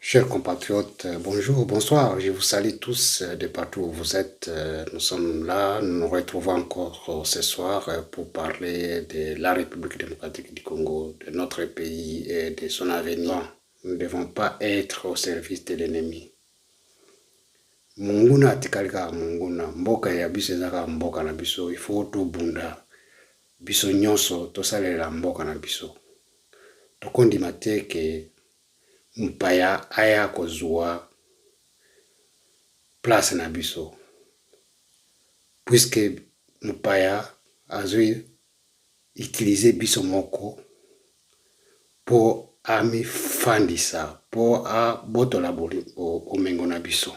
Chers compatriotes, bonjour, bonsoir. Je vous salue tous de partout où vous êtes. Nous sommes là, nous nous retrouvons encore ce soir pour parler de la République démocratique du Congo, de notre pays et de son avenir. Nous ne devons pas être au service de l'ennemi. Munguna atikalika munguna, mboka ya biso ezaka mboka na biso, il faut tout bunda. Biso nyonso tosalela mboka na biso. Tokondima te ke mpaya aya kozwa place na biso, puisque mpaya azwi utiliser biso moko po amifandisa, po abotola bomengo na biso.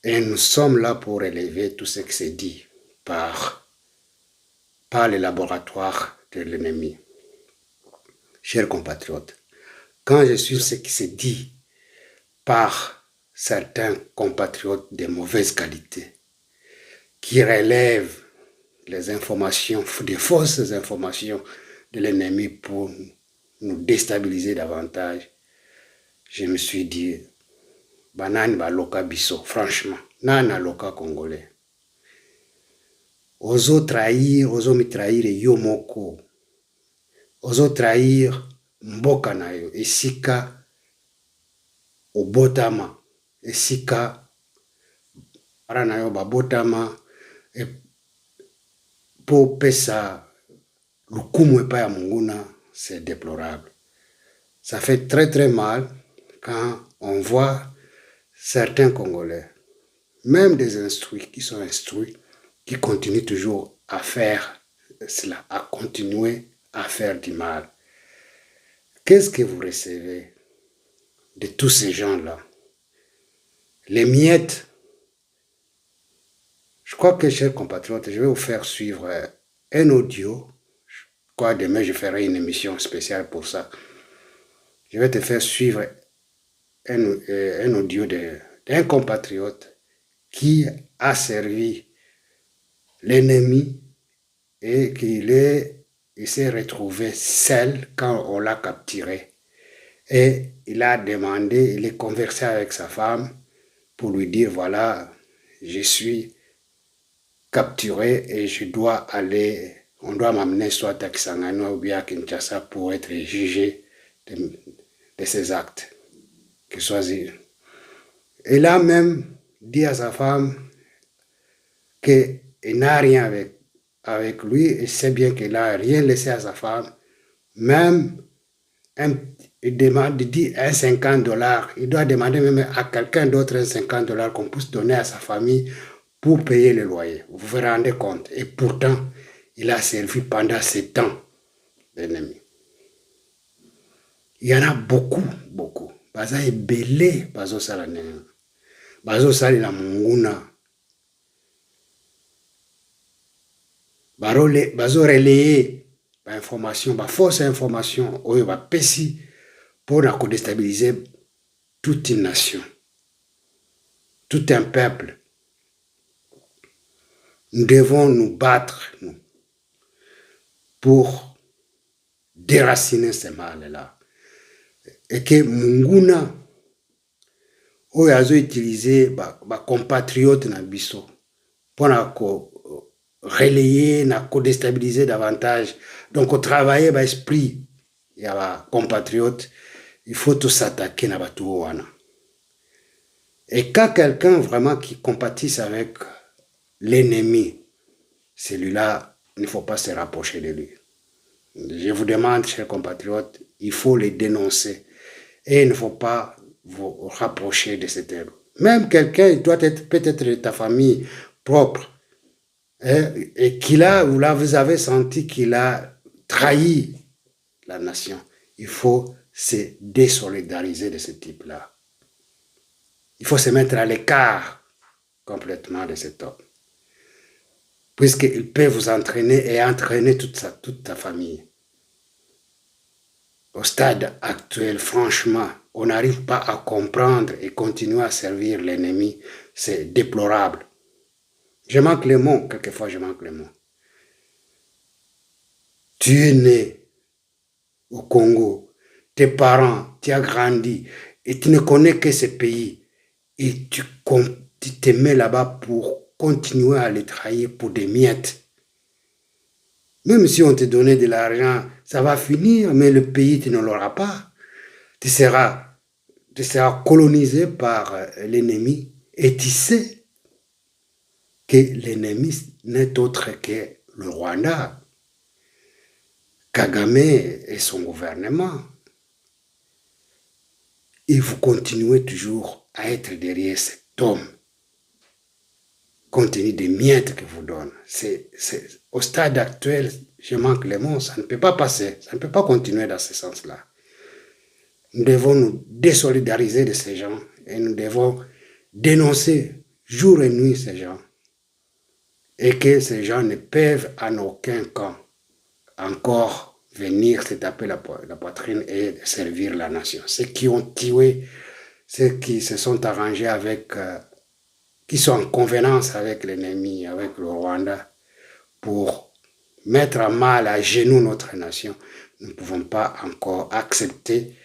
Et nous sommes là pour relever tout ce qui se dit par les laboratoires de l'ennemi. Chers compatriotes, quand je suis ce qui se dit par certains compatriotes de mauvaise qualité, qui relèvent les informations, des fausses informations de l'ennemi pour nous déstabiliser davantage, je me suis dit, banani baloka biso, franchement, nana loka congolais. Ozo trahir, ozo mitrahir yo moko, ozo trahir mboka na yo, esika obotama, esika para na yo babotama, po pesa lukumu epa ya munguna, c'est déplorable. Ça fait très très mal quand on voit certains Congolais, même des instruits qui sont instruits, qui continuent toujours à faire cela, à continuer à faire du mal. Qu'est-ce que vous recevez de tous ces gens-là? Les miettes. Je crois que, chers compatriotes, je vais vous faire suivre un audio. Je crois que demain, je ferai une émission spéciale pour ça. Je vais te faire suivre un audio d'un compatriote qui a servi l'ennemi et il s'est retrouvé seul quand on l'a capturé. Et il a demandé, il est conversé avec sa femme pour lui dire, voilà, je suis capturé et je dois aller, on doit m'amener soit à Kisangani ou bien à Kinshasa pour être jugé de ses actes. Que soit-il. Il a même dit à sa femme qu'il n'a rien avec lui, et sait bien qu'il n'a rien laissé à sa femme, même il dit un 50 $, il doit demander même à quelqu'un d'autre un 50 $ qu'on puisse donner à sa famille pour payer le loyer. Vous vous rendez compte? Et pourtant, il a servi pendant 7 ans l'ennemi. Il y en a beaucoup, beaucoup. Baza ebele, bazo sala nene. Bazo sali la munguna. Bazo relayer ba information, ba fausse information, oyo ba pesi pour déstabiliser toute une nation, tout un peuple. Nous devons nous battre, nous, pour déraciner ce mal-là. Et que munguna oyo azo utiliser ba compatriotes na biso pour relayer, na déstabiliser davantage. Donc, au travailler ba esprit ya ba compatriotes, il faut tout s'attaquer na batu wana. Et quand quelqu'un vraiment qui compatisse avec l'ennemi, celui-là, il ne faut pas se rapprocher de lui. Je vous demande, chers compatriotes, il faut les dénoncer. Et il ne faut pas vous rapprocher de cet homme. Même quelqu'un doit être peut-être de ta famille propre. Et vous avez senti qu'il a trahi la nation. Il faut se désolidariser de ce type-là. Il faut se mettre à l'écart complètement de cet homme. Puisqu'il peut vous entraîner et entraîner toute ta famille. Au stade actuel, franchement, on n'arrive pas à comprendre et continuer à servir l'ennemi. C'est déplorable. Je manque les mots, quelquefois je manque les mots. Tu es né au Congo, tes parents, tu as grandi et tu ne connais que ce pays et tu te mets là-bas pour continuer à les trahir pour des miettes. Même si on te donnait de l'argent, ça va finir, mais le pays, tu ne l'auras pas. Tu seras colonisé par l'ennemi et tu sais que l'ennemi n'est autre que le Rwanda, Kagame et son gouvernement. Et vous continuez toujours à être derrière cet homme, compte tenu des miettes que vous donne. Au stade actuel, je manque les mots, ça ne peut pas passer, ça ne peut pas continuer dans ce sens-là. Nous devons nous désolidariser de ces gens et nous devons dénoncer jour et nuit ces gens. Et que ces gens ne peuvent en aucun cas encore venir se taper la poitrine et servir la nation. Ceux qui ont tué, ceux qui se sont arrangés avec, qui sont en convenance avec l'ennemi, avec le Rwanda, pour mettre à mal, à genoux notre nation, nous ne pouvons pas encore accepter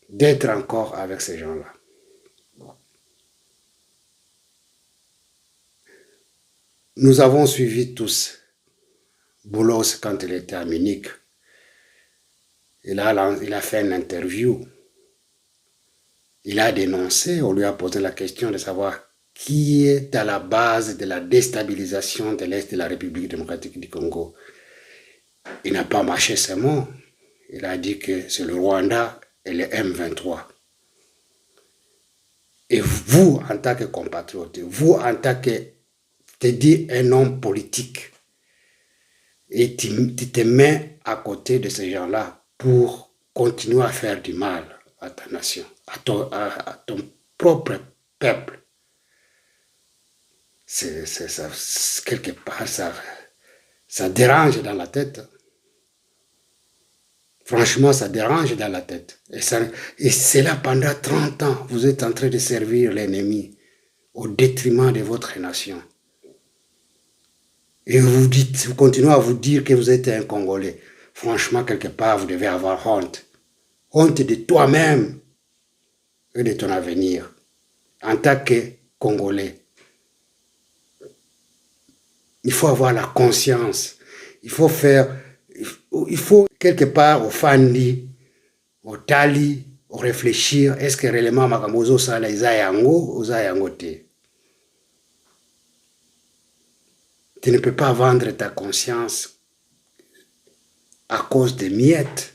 d'être encore avec ces gens-là. Nous avons suivi tous Boulos quand il était à Munich. Il a fait une interview. Il a dénoncé, on lui a posé la question de savoir qui est à la base de la déstabilisation de l'Est de la République démocratique du Congo. Il n'a pas mâché ses mots. Il a dit que c'est le Rwanda et le M23. Et vous, en tant que compatriote, vous, en tant que, tu dis, un homme politique, et tu te mets à côté de ces gens-là pour continuer à faire du mal à ta nation, à ton propre peuple. Quelque part, ça dérange dans la tête. Franchement, ça dérange dans la tête. Et c'est là, pendant 30 ans, vous êtes en train de servir l'ennemi au détriment de votre nation. Et vous continuez à vous dire que vous êtes un Congolais. Franchement, quelque part, vous devez avoir honte. Honte de toi-même et de ton avenir en tant que Congolais. Il faut avoir la conscience. Il faut quelque part au fandi, au tali, au réfléchir. Est-ce que réellement Makamozo Sala Isayango ou Zayangote? Tu ne peux pas vendre ta conscience à cause des miettes.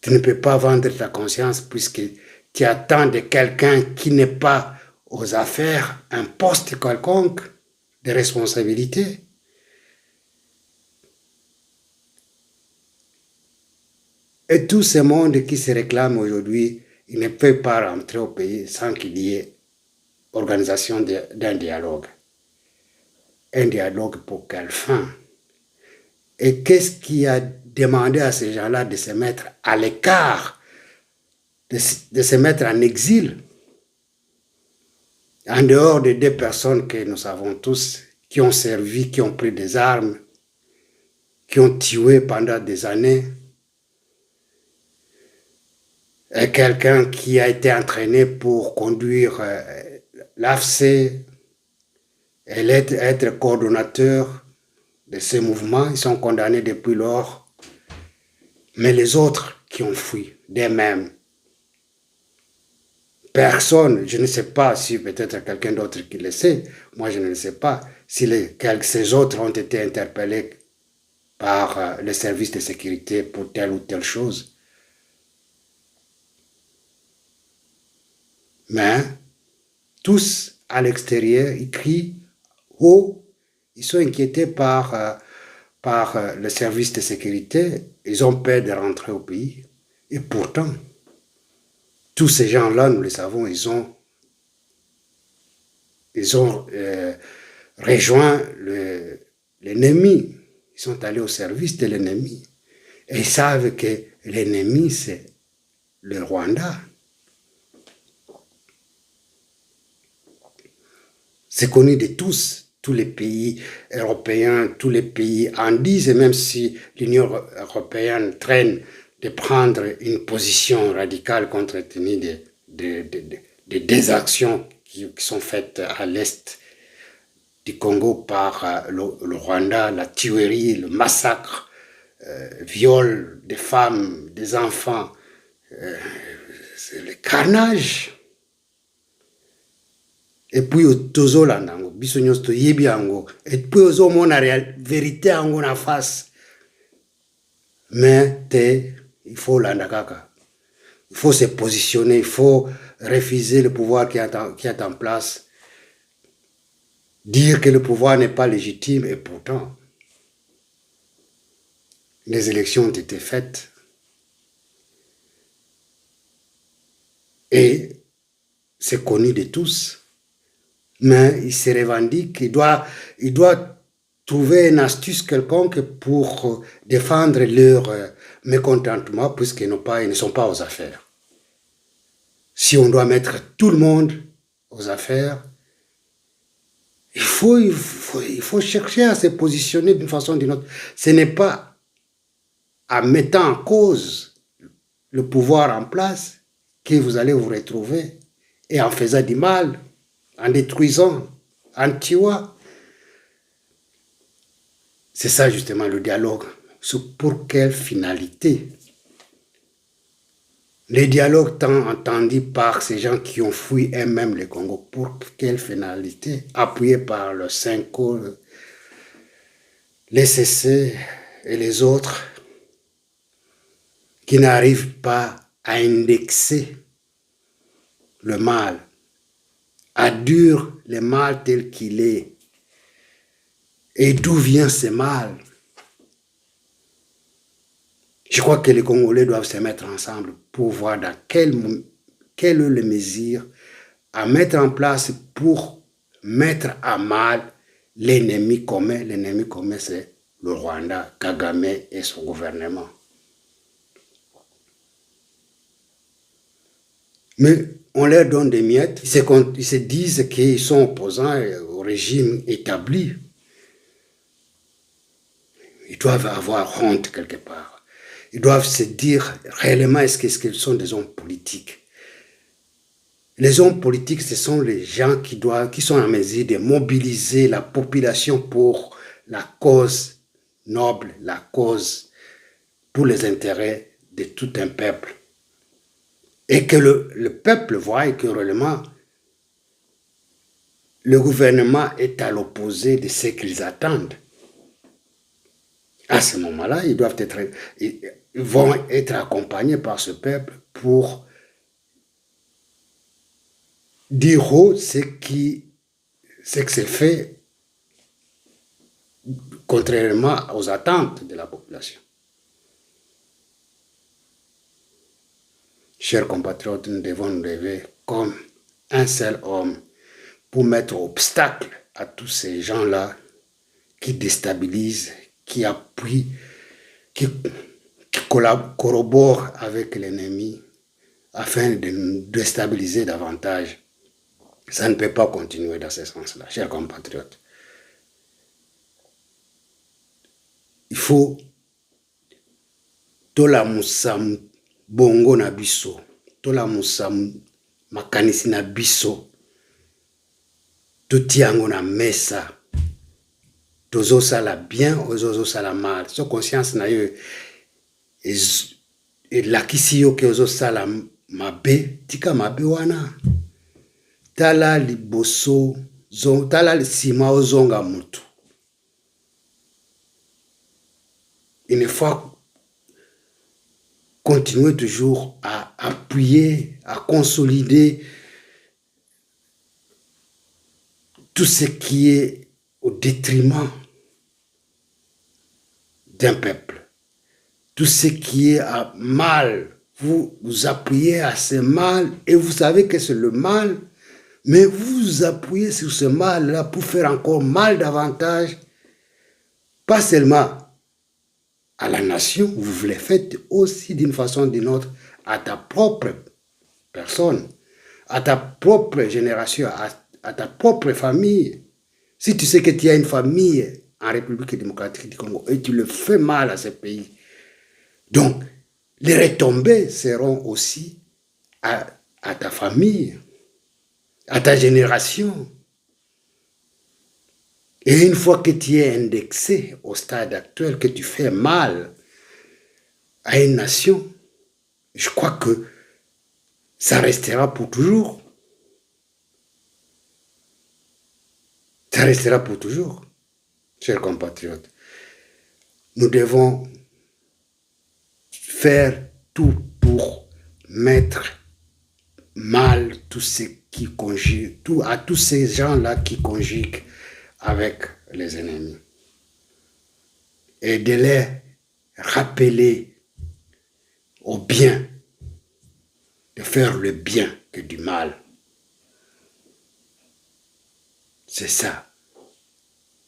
Tu ne peux pas vendre ta conscience puisque tu attends de quelqu'un qui n'est pas aux affaires un poste quelconque de responsabilité. Et tout ce monde qui se réclame aujourd'hui, il ne peut pas rentrer au pays sans qu'il y ait organisation d'un dialogue. Un dialogue pour quelle fin? Et qu'est-ce qui a demandé à ces gens-là de se mettre à l'écart, de se mettre en exil, en dehors de deux personnes que nous savons tous, qui ont servi, qui ont pris des armes, qui ont tué pendant des années, et quelqu'un qui a été entraîné pour conduire l'AFC, et être coordonnateur de ces mouvements, ils sont condamnés depuis lors. Mais les autres qui ont fui d'eux-mêmes, personne, je ne sais pas si peut-être quelqu'un d'autre qui le sait, moi je ne le sais pas, si ces autres ont été interpellés par les services de sécurité pour telle ou telle chose. Mais tous à l'extérieur, ils crient haut, ils sont inquiétés par le service de sécurité, ils ont peur de rentrer au pays. Et pourtant, tous ces gens-là, nous le savons, ils ont rejoint l'ennemi. Ils sont allés au service de l'ennemi. Et ils savent que l'ennemi, c'est le Rwanda. C'est connu de tous tous les pays européens, tous les pays en disent, et même si l'Union européenne traîne de prendre une position radicale compte tenu des exactions qui sont faites à l'est du Congo par le Rwanda, la tuerie, le massacre, viol des femmes, des enfants, c'est le carnage. Et puis tozolanda yango biso nyonso toyebi yango et puis ozomona vérité yango na face mais il faut landa kaka, il faut se positionner, il faut refuser le pouvoir qui est en place, dire que le pouvoir n'est pas légitime, et pourtant les élections ont été faites et c'est connu de tous. Mais il se revendique, il doit trouver une astuce quelconque pour défendre leur mécontentement, puisqu'ils ne sont pas aux affaires. Si on doit mettre tout le monde aux affaires, il faut chercher à se positionner d'une façon ou d'une autre. Ce n'est pas en mettant en cause le pouvoir en place que vous allez vous retrouver et en faisant du mal, en détruisant, en tuant. C'est ça justement le dialogue. Pour quelle finalité? Les dialogues tant entendus par ces gens qui ont fui eux-mêmes le Congo, pour quelle finalité? Appuyés par le Cinco, les CC et les autres qui n'arrivent pas à indexer le mal, à dire le mal tel qu'il est. Et d'où vient ce mal? Je crois que les Congolais doivent se mettre ensemble pour voir dans quelle est les mesures à mettre en place pour mettre à mal l'ennemi commun. L'ennemi commun, c'est le Rwanda, Kagame et son gouvernement. Mais on leur donne des miettes, ils se disent qu'ils sont opposants au régime établi. Ils doivent avoir honte quelque part. Ils doivent se dire réellement est-ce qu'ils sont des hommes politiques. Les hommes politiques, ce sont les gens qui sont en mesure de mobiliser la population pour la cause noble, la cause pour les intérêts de tout un peuple. Et que le peuple voit que réellement le gouvernement est à l'opposé de ce qu'ils attendent. À ce moment-là, ils vont être accompagnés par ce peuple pour dire haut ce que c'est fait contrairement aux attentes de la population. Chers compatriotes, nous devons nous lever comme un seul homme pour mettre obstacle à tous ces gens-là qui déstabilisent, qui appuient, qui corroborent avec l'ennemi afin de nous déstabiliser davantage. Ça ne peut pas continuer dans ce sens-là, chers compatriotes. Il faut tolamusa bongo na biso, tolamusa makanisi na biso, totiango na mesa, tozosala bien, ozosala mal. So conscience na yo elakisi yo ke ozosala mabe, tika mabe wana. Tala liboso, tala sima ozonga mutu. Il faut continuer toujours à appuyer, à consolider tout ce qui est au détriment d'un peuple. Tout ce qui est à mal, vous appuyez à ce mal et vous savez que c'est le mal, mais vous vous appuyez sur ce mal-là pour faire encore mal davantage, pas seulement à la nation, vous le faites aussi d'une façon ou d'une autre à ta propre personne, à ta propre génération, à ta propre famille. Si tu sais que tu as une famille en République démocratique du Congo et tu le fais mal à ce pays, donc les retombées seront aussi à ta famille, à ta génération. Et une fois que tu es indexé au stade actuel, que tu fais mal à une nation, je crois que ça restera pour toujours. Ça restera pour toujours, chers compatriotes. Nous devons faire tout pour mettre mal tout ce qui conjugue, à tous ces gens-là qui conjuguent avec les ennemis. Et de les rappeler au bien, de faire le bien que du mal. C'est ça.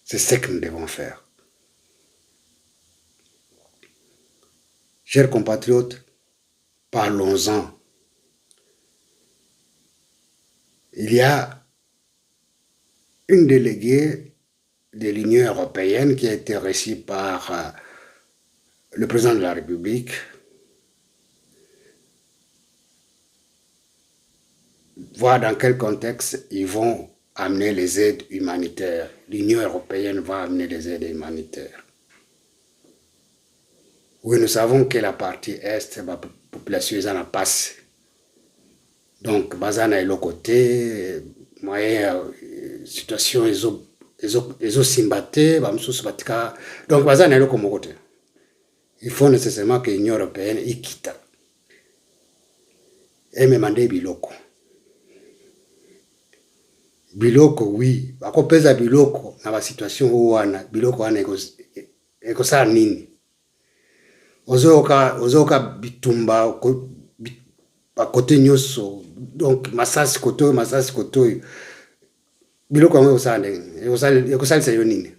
C'est ce que nous devons faire. Chers compatriotes, parlons-en. Il y a une déléguée de l'Union européenne qui a été reçue par le président de la République, voir dans quel contexte ils vont amener les aides humanitaires. L'Union européenne va amener les aides humanitaires. Oui, nous savons que la partie est, la population en passe. Donc, bazana est le côté, moyen, situation, ils ont simbaté, donc bazana est le côté. Il faut nécessairement que l'Union européenne y quitte. Et me mande biloko. Biloko, oui. Bakopeza biloko, na la situation où wana, biloko wana ekosa nini. Ozoka bitumba, côté nyoso, donc masasi koto, biloko yango ekosalisa yo nini.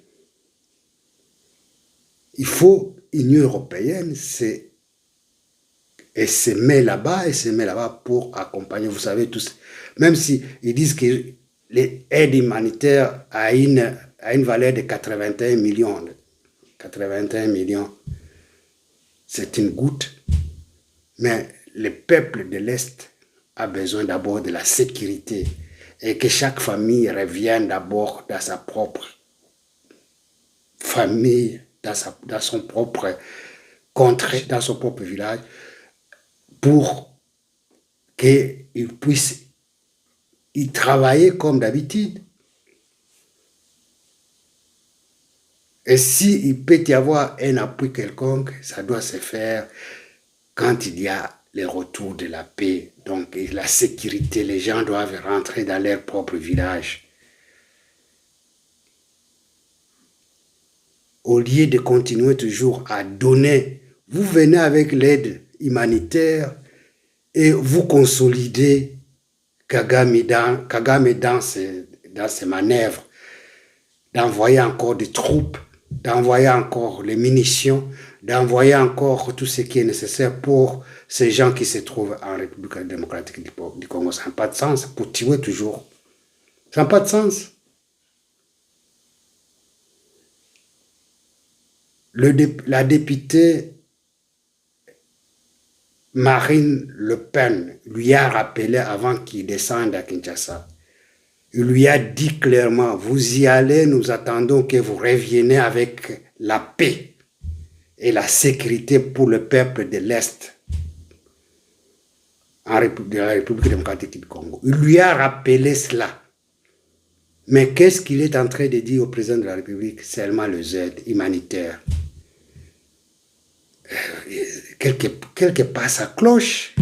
Il faut, l'Union européenne, et se met là-bas pour accompagner, vous savez tous, même si ils disent que les aides humanitaires à une valeur de 81 millions. 81 millions, c'est une goutte, mais le peuple de l'Est a besoin d'abord de la sécurité et que chaque famille revienne d'abord dans sa propre famille, dans son propre contrée, dans son propre village, pour qu'ils puissent y travailler comme d'habitude. Et s'il peut y avoir un appui quelconque, ça doit se faire quand il y a le retour de la paix, donc la sécurité. Les gens doivent rentrer dans leur propre village. Au lieu de continuer toujours à donner, vous venez avec l'aide humanitaire et vous consolidez Kagame dans ses manœuvres, d'envoyer encore des troupes, d'envoyer encore les munitions, d'envoyer encore tout ce qui est nécessaire pour ces gens qui se trouvent en République démocratique du Congo. Ça n'a pas de sens, pour tuer toujours. Ça n'a pas de sens. La députée Marine Le Pen lui a rappelé avant qu'il descende à Kinshasa. Il lui a dit clairement, vous y allez, nous attendons que vous reveniez avec la paix et la sécurité pour le peuple de l'Est, de la République démocratique du Congo. Il lui a rappelé cela. Mais qu'est-ce qu'il est en train de dire au président de la République? Seulement les aides humanitaires. Quelque part, ça cloche.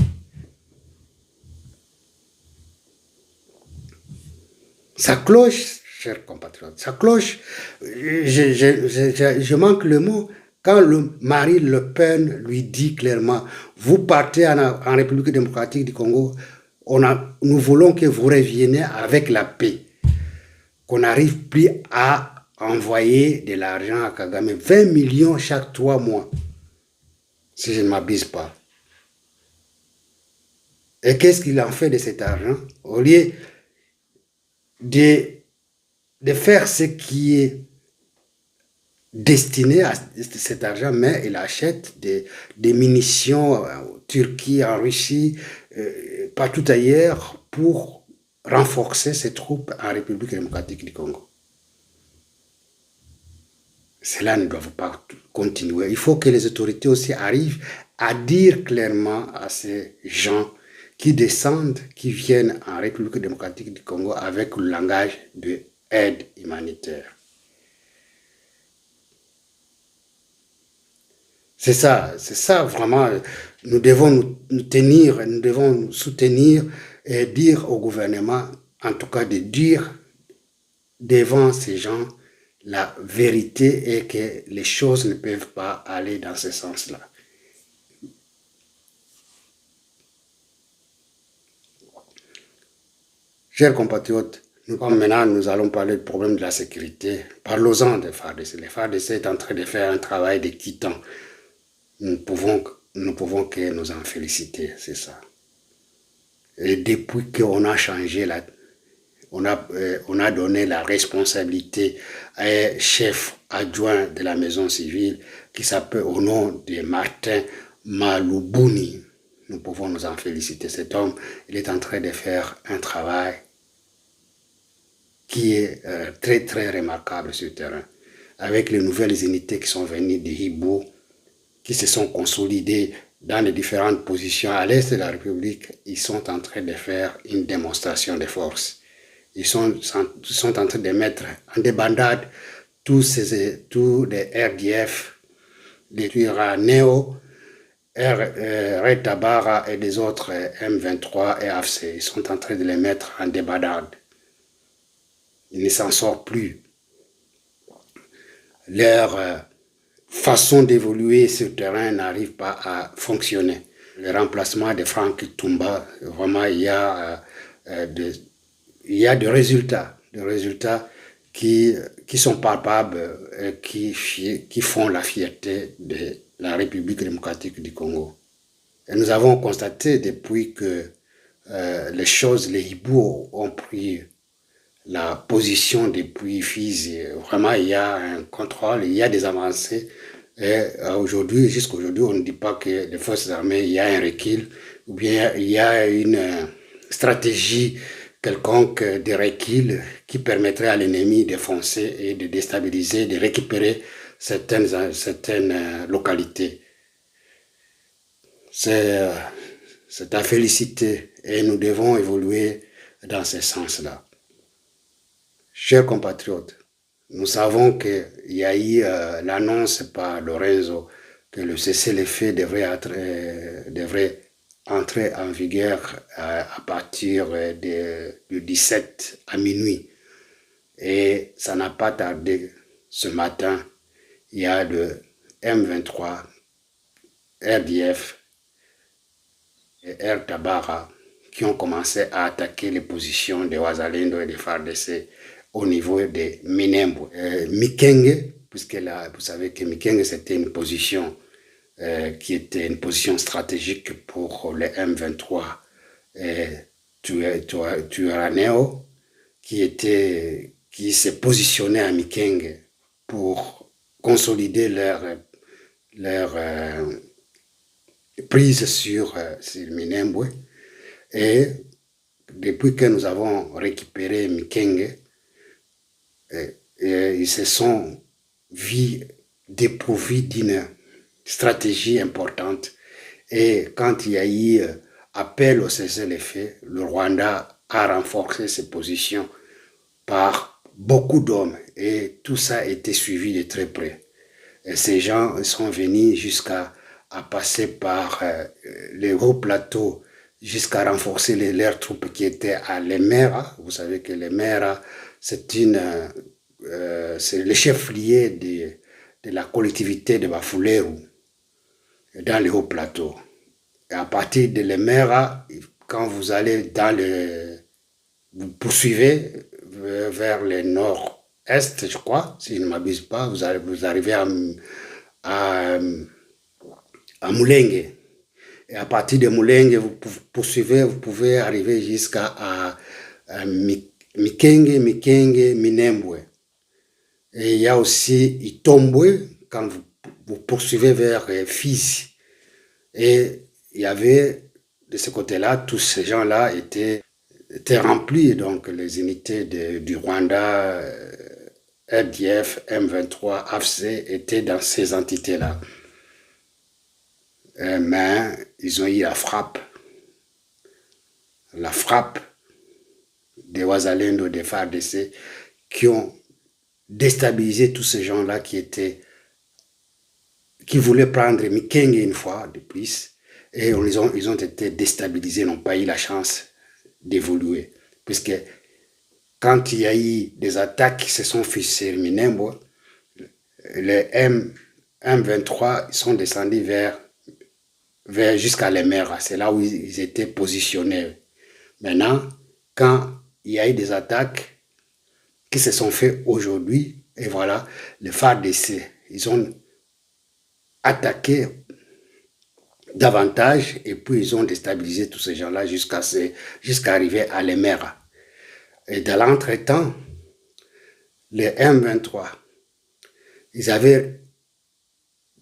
Ça cloche, chers compatriotes, ça cloche. Je manque le mot. Quand Marine Le Pen lui dit clairement, vous partez en République démocratique du Congo, nous voulons que vous reveniez avec la paix, qu'on n'arrive plus à envoyer de l'argent à Kagame, 20 millions chaque 3 mois, si je ne m'abuse pas. Et qu'est-ce qu'il en fait de cet argent? Au lieu de de faire ce qui est destiné à cet argent, mais il achète des munitions en Turquie, en Russie, partout ailleurs pour renforcer ses troupes en République démocratique du Congo. Cela ne doit pas continuer. Il faut que les autorités aussi arrivent à dire clairement à ces gens qui descendent, qui viennent en République démocratique du Congo avec le langage de aide humanitaire. C'est ça vraiment. Nous devons nous tenir, nous devons nous soutenir et dire au gouvernement, en tout cas de dire devant ces gens la vérité et que les choses ne peuvent pas aller dans ce sens-là. Chers compatriotes, maintenant nous allons parler du problème de la sécurité. Parlons-en des FARDC. Les FARDC sont en train de faire un travail de titan. Nous ne pouvons que nous en féliciter, c'est ça. Et depuis qu'on a changé, on a donné la responsabilité à un chef adjoint de la maison civile qui s'appelle au nom de Martin Maloubuni. Nous pouvons nous en féliciter. Cet homme, il est en train de faire un travail qui est très très remarquable sur le terrain. Avec les nouvelles unités qui sont venues de Hibou, qui se sont consolidés dans les différentes positions à l'est de la République, ils sont en train de faire une démonstration de force. Ils sont en train de mettre en débandade tous les RDF, les Turaneo, Red Tabara et des autres M23 et AFC. Ils sont en train de les mettre en débandade. Ils ne s'en sortent plus. Leur façon d'évoluer sur le terrain n'arrive pas à fonctionner. Le remplacement de Franck Toumba, vraiment, il y a des résultats qui sont palpables et qui font la fierté de la République démocratique du Congo. Et nous avons constaté depuis que les Hibou ont pris la position depuis Fizi. Vraiment, il y a un contrôle, il y a des avancées. Et aujourd'hui, jusqu'aujourd'hui, on ne dit pas que les forces armées, il y a un recul, ou bien il y a une stratégie quelconque de recul qui permettrait à l'ennemi de foncer et de déstabiliser, de récupérer certaines localités. C'est à féliciter et nous devons évoluer dans ce sens-là. Chers compatriotes, nous savons qu'il y a eu l'annonce par Lorenzo que le cessez-le-feu devrait entrer en vigueur à partir du 17 à minuit. Et ça n'a pas tardé. Ce matin, il y a le M23, RDF et Air Tabara qui ont commencé à attaquer les positions de Wazalendo et de FARDC au niveau de Minembwe. Mikenge, puisque là, vous savez que Mikenge, c'était une position qui était une position stratégique pour les M23 Turaneo, qui s'est positionné à Mikenge pour consolider leur prise sur Minembwe. Et depuis que nous avons récupéré Mikenge, ils se sont vus dépourvus d'une stratégie importante. Et quand il y a eu appel au cessez-le-feu, le Rwanda a renforcé ses positions par beaucoup d'hommes. Et tout ça a été suivi de très près. Et ces gens sont venus jusqu'à passer par les hauts plateaux, jusqu'à renforcer leurs troupes qui étaient à Lemera. Vous savez que Lemera, c'est le chef-lieu de la collectivité de Bafoulerou, dans les hauts plateaux. Et à partir de Lemera, quand vous allez vous poursuivez vers le nord-est, je crois, si je ne m'abuse pas, vous arrivez à Mulenge. Et à partir de Mulenge, vous poursuivez, vous pouvez arriver jusqu'à Mikenge, Minembwe. Et il y a aussi Itombwe, quand vous poursuivez vers Fizi. Et il y avait, de ce côté-là, tous ces gens-là étaient remplis, donc les unités du Rwanda, RDF, M23, AFC étaient dans ces entités-là. Mais ils ont eu la frappe des Wazalendo, des FARDC, qui ont déstabilisé tous ces gens-là qui voulaient prendre Mikenge une fois de plus, et ils ont été déstabilisés, n'ont pas eu la chance d'évoluer. Puisque quand il y a eu des attaques qui se sont faites sur Minembwe, les M23 sont descendus vers jusqu'à Lemera. C'est là où ils étaient positionnés. Maintenant, quand il y a eu des attaques qui se sont faites aujourd'hui, et voilà, les FARDC, ils ont attaqué davantage et puis ils ont déstabilisé tous ces gens-là jusqu'à arriver à Lemera. Et dans l'entretemps, les M23, ils avaient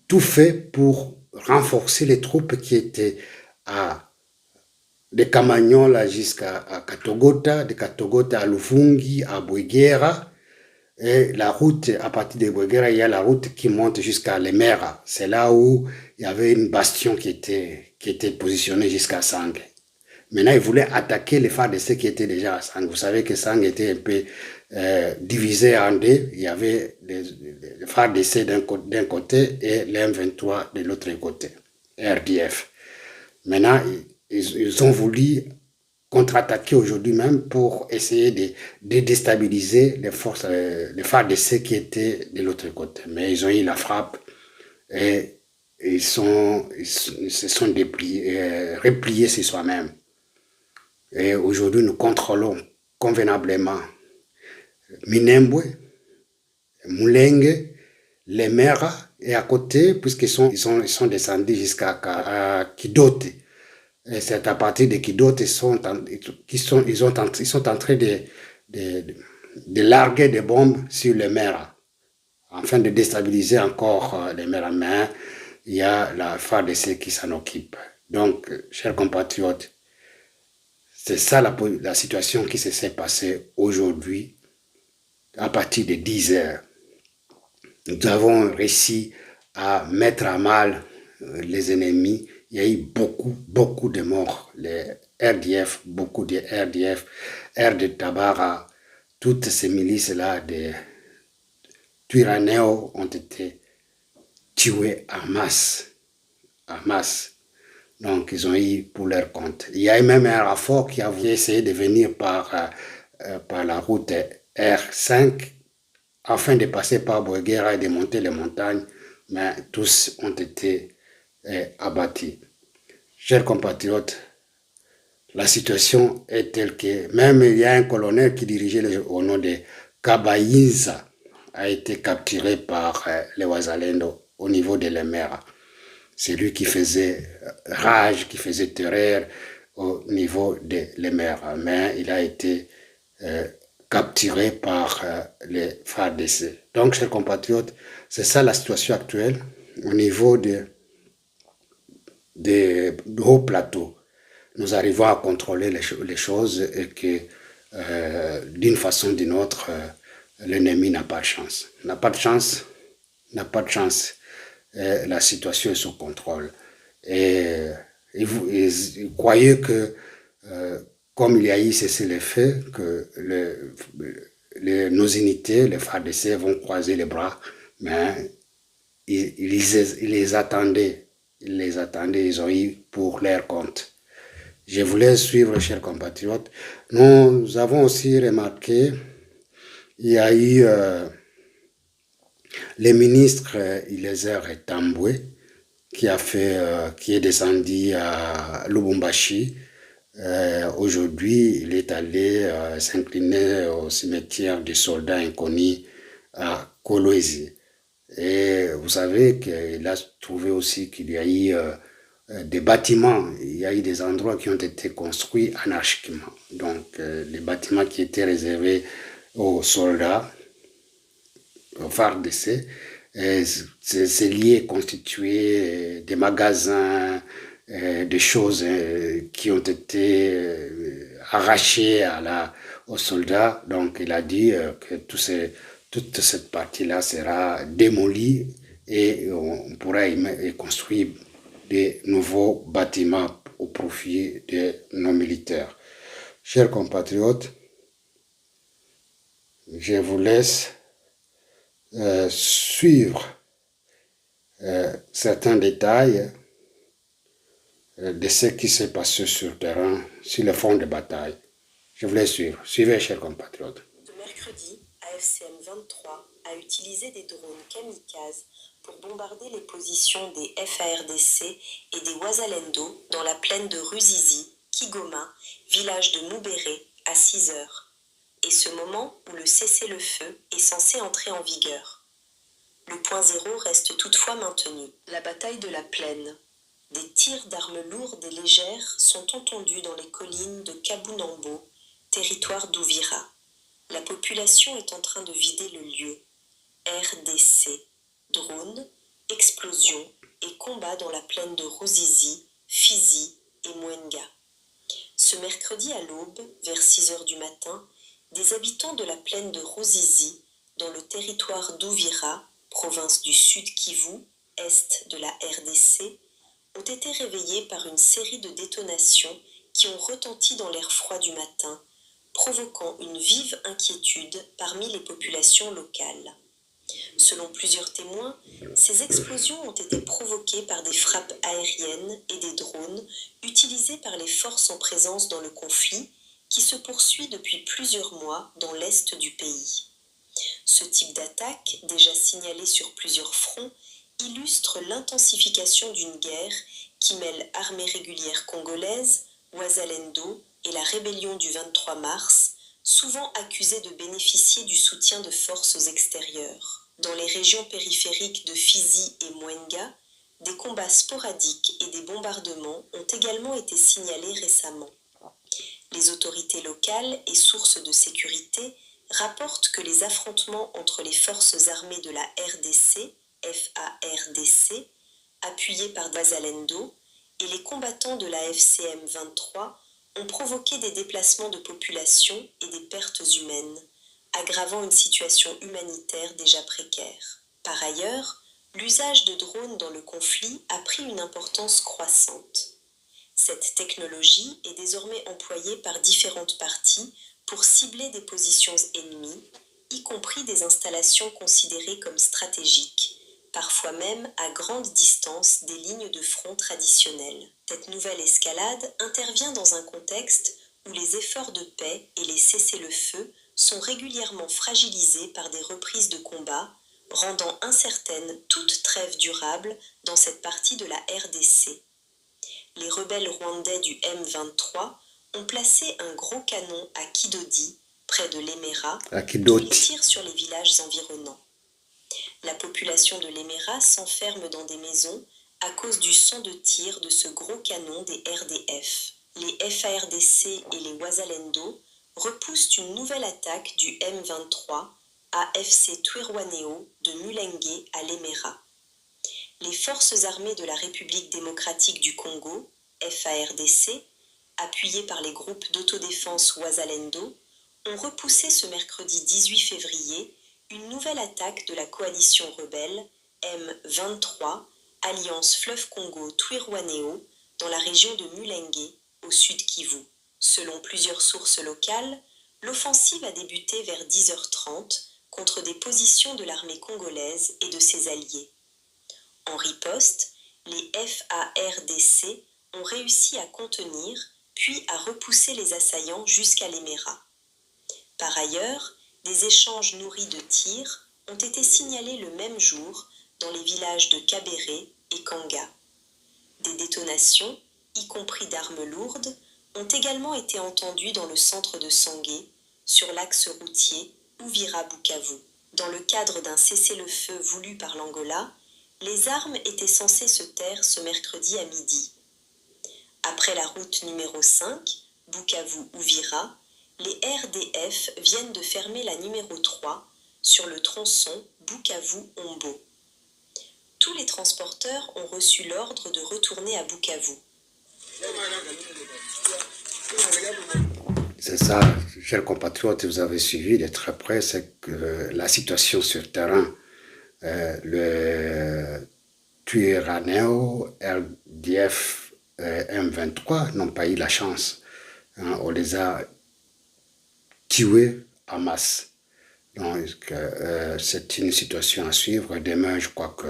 tout fait pour renforcer les troupes qui étaient de Kamanyola jusqu'à Katogota, de Katogota à Luvungi, à Bwegera. Et la route, à partir de Bwegera, il y a la route qui monte jusqu'à Lemera. C'est là où il y avait une bastion qui était positionnée jusqu'à Sang. Maintenant, ils voulaient attaquer les FARDC qui étaient déjà à Sang. Vous savez que Sang était un peu divisé en deux. Il y avait les FARDC d'un côté et les M23 de l'autre côté, RDF. Maintenant, ils ont voulu contre-attaquer aujourd'hui même pour essayer de déstabiliser les forces, les FARDC qui étaient de l'autre côté. Mais ils ont eu la frappe et ils se sont repliés sur soi-même. Et aujourd'hui, nous contrôlons convenablement Minembwe, Mulenge, Lemera, et à côté, puisqu'ils sont descendus jusqu'à Kidote. Et c'est à partir de Kidote ils sont en train de larguer des bombes sur Lemera, afin de déstabiliser encore Lemera. Mais il y a la FARDC qui s'en occupe. Donc, chers compatriotes, c'est ça la situation qui s'est passée aujourd'hui à partir de 10 heures. Nous avons réussi à mettre à mal les ennemis. Il y a eu beaucoup de morts. Les RDF, beaucoup de RDF, de Tabara, toutes ces milices-là de Twirwaneho ont été tuées en masse. Donc, ils ont eu pour leur compte. Il y a eu même un renfort qui a voulu essayer de venir par la route R5 afin de passer par Bwegera et de monter les montagnes, mais tous ont été abattus. Chers compatriotes, la situation est telle que même il y a un colonel qui dirigeait au nom de Kabayinza a été capturé par les Wazalendo au niveau de Lemera. C'est lui qui faisait rage, qui faisait terreur au niveau de Lemera, mais il a été capturé par les FARDC. Donc, chers compatriotes, c'est ça la situation actuelle au niveau de haut plateau. Nous arrivons à contrôler les choses et que d'une façon ou d'une autre, l'ennemi n'a pas de chance. N'a pas de chance. La situation est sous contrôle. Et vous croyez que comme il y a eu cessez-le-feu, que nos unités, les FARDC, vont croiser les bras, mais ils les attendaient. Ils ont eu pour leur compte. Je voulais suivre, chers compatriotes. Nous avons aussi remarqué, il y a eu le ministre Eliezer Tambwe qui est descendu à Lubumbashi. Aujourd'hui, il est allé s'incliner au cimetière des soldats inconnus à Kolwezi. Et vous savez qu'il a trouvé aussi qu'il y a eu des bâtiments. Il y a eu des endroits qui ont été construits anarchiquement. Donc, les bâtiments qui étaient réservés aux soldats, aux FARDC, ces liés constitués des magasins, des choses qui ont été arrachées aux soldats. Donc, il a dit que toute cette partie-là sera démolie et on pourra y construire des nouveaux bâtiments au profit de nos militaires. Chers compatriotes, je vous laisse suivre certains détails de ce qui s'est passé sur le terrain, sur le front de bataille. Je vous laisse suivre. Suivez, chers compatriotes. Ce mercredi, AFCM 23 a utilisé des drones kamikazes pour bombarder les positions des FARDC et des Wazalendo dans la plaine de Ruzizi, Kigoma, village de Moubéré, à 6 heures. Et ce moment où le cessez-le-feu est censé entrer en vigueur. Le point zéro reste toutefois maintenu. La bataille de la plaine. Des tirs d'armes lourdes et légères sont entendus dans les collines de Kabunambo, territoire d'Ouvira. La population est en train de vider le lieu. RDC, drones, explosions et combats dans la plaine de Ruzizi, Fizi et Mwenga. Ce mercredi à l'aube, vers 6 heures du matin, des habitants de la plaine de Ruzizi, dans le territoire d'Ouvira, province du Sud Kivu, est de la RDC, ont été réveillés par une série de détonations qui ont retenti dans l'air froid du matin, provoquant une vive inquiétude parmi les populations locales. Selon plusieurs témoins, ces explosions ont été provoquées par des frappes aériennes et des drones utilisés par les forces en présence dans le conflit qui se poursuit depuis plusieurs mois dans l'est du pays. Ce type d'attaque, déjà signalé sur plusieurs fronts, illustre l'intensification d'une guerre qui mêle armée régulière congolaise, Wazalendo et la rébellion du 23 mars, souvent accusée de bénéficier du soutien de forces extérieures. Dans les régions périphériques de Fizi et Mwenga, des combats sporadiques et des bombardements ont également été signalés récemment. Les autorités locales et sources de sécurité rapportent que les affrontements entre les forces armées de la RDC, FARDC, appuyées par Wazalendo, et les combattants de la FCM 23 ont provoqué des déplacements de population et des pertes humaines, aggravant une situation humanitaire déjà précaire. Par ailleurs, l'usage de drones dans le conflit a pris une importance croissante. Cette technologie est désormais employée par différentes parties pour cibler des positions ennemies, y compris des installations considérées comme stratégiques, parfois même à grande distance des lignes de front traditionnelles. Cette nouvelle escalade intervient dans un contexte où les efforts de paix et les cessez-le-feu sont régulièrement fragilisés par des reprises de combat, rendant incertaine toute trêve durable dans cette partie de la RDC. Les rebelles rwandais du M23 ont placé un gros canon à Kidodi, près de l'Emera, qui tire sur les villages environnants. La population de l'Emera s'enferme dans des maisons à cause du son de tir de ce gros canon des RDF. Les FARDC et les Wazalendo repoussent une nouvelle attaque du M23 à FC Twirwanéo de Mulenge à l'Emera. Les forces armées de la République démocratique du Congo, FARDC, appuyées par les groupes d'autodéfense Wazalendo, ont repoussé ce mercredi 18 février une nouvelle attaque de la coalition rebelle M23, Alliance Fleuve Congo Twirwanéo, dans la région de Mulenge, au sud Kivu. Selon plusieurs sources locales, l'offensive a débuté vers 10h30 contre des positions de l'armée congolaise et de ses alliés. En riposte, les FARDC ont réussi à contenir puis à repousser les assaillants jusqu'à l'Emera. Par ailleurs, des échanges nourris de tirs ont été signalés le même jour dans les villages de Kabéré et Kanga. Des détonations, y compris d'armes lourdes, ont également été entendues dans le centre de Sangué, sur l'axe routier Uvira-Bukavu. Dans le cadre d'un cessez-le-feu voulu par l'Angola, les armes étaient censées se taire ce mercredi à midi. Après la route numéro 5, Bukavu-Uvira, les RDF viennent de fermer la numéro 3 sur le tronçon Bukavu-Ombo. Tous les transporteurs ont reçu l'ordre de retourner à Bukavu. C'est ça, chers compatriotes, vous avez suivi de très près, c'est que la situation sur terrain, le Twirwaneho, RDF, M23 n'ont pas eu la chance. Hein, on les a tués en masse. Donc, c'est une situation à suivre. Demain, je crois que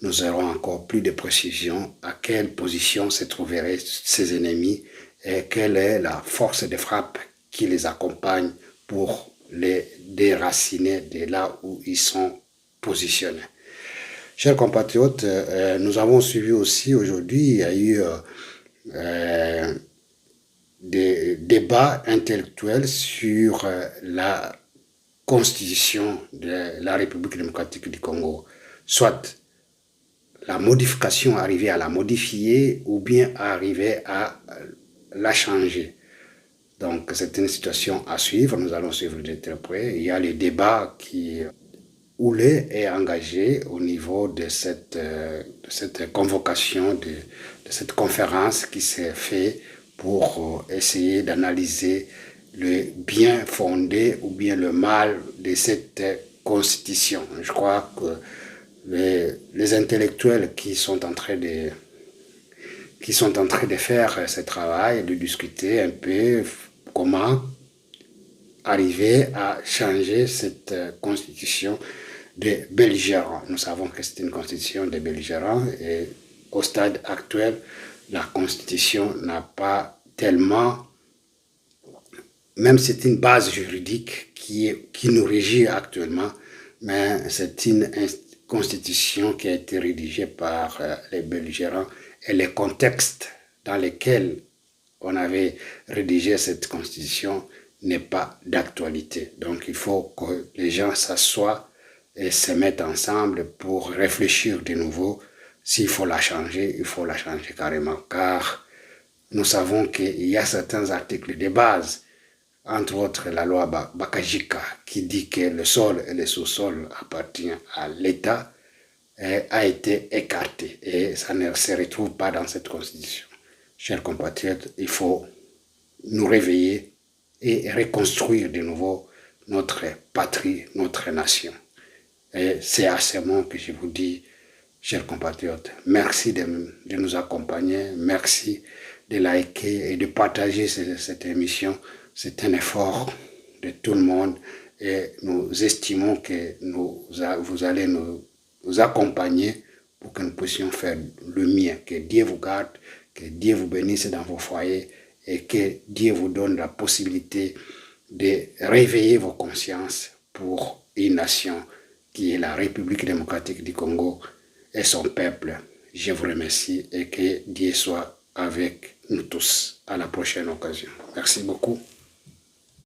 nous aurons encore plus de précisions à quelle position se trouveraient ces ennemis et quelle est la force de frappe qui les accompagne pour les déraciner de là où ils sont positionnés. Chers compatriotes, nous avons suivi aussi aujourd'hui, il y a eu des débats intellectuels sur la constitution de la République démocratique du Congo, soit la modification, arriver à la modifier ou bien arriver à la changer. Donc c'est une situation à suivre, nous allons suivre de très près. Il y a les débats qui Oulé est engagé au niveau de cette convocation, de cette conférence qui s'est faite pour essayer d'analyser le bien fondé ou bien le mal de cette constitution. Je crois que les intellectuels qui sont en train de faire ce travail, de discuter un peu comment arriver à changer cette constitution des belligérants. Nous savons que c'est une constitution des belligérants et au stade actuel, la constitution n'a pas tellement, même c'est une base juridique qui nous régit actuellement, mais c'est une constitution qui a été rédigée par les belligérants et les contextes dans lesquels on avait rédigé cette constitution n'est pas d'actualité. Donc il faut que les gens s'assoient et se mettent ensemble pour réfléchir de nouveau. S'il faut la changer, il faut la changer carrément, car nous savons qu'il y a certains articles de base, entre autres la loi Bakajika, qui dit que le sol et le sous-sol appartiennent à l'État, a été écarté et ça ne se retrouve pas dans cette constitution. Chers compatriotes, il faut nous réveiller et reconstruire de nouveau notre patrie, notre nation. Et c'est à ce moment que je vous dis, chers compatriotes, merci de nous accompagner, merci de liker et de partager cette émission. C'est un effort de tout le monde et nous estimons que vous allez nous accompagner pour que nous puissions faire le mien. Que Dieu vous garde, que Dieu vous bénisse dans vos foyers et que Dieu vous donne la possibilité de réveiller vos consciences pour une nation qui est la République démocratique du Congo et son peuple. Je vous remercie et que Dieu soit avec nous tous. À la prochaine occasion. Merci beaucoup.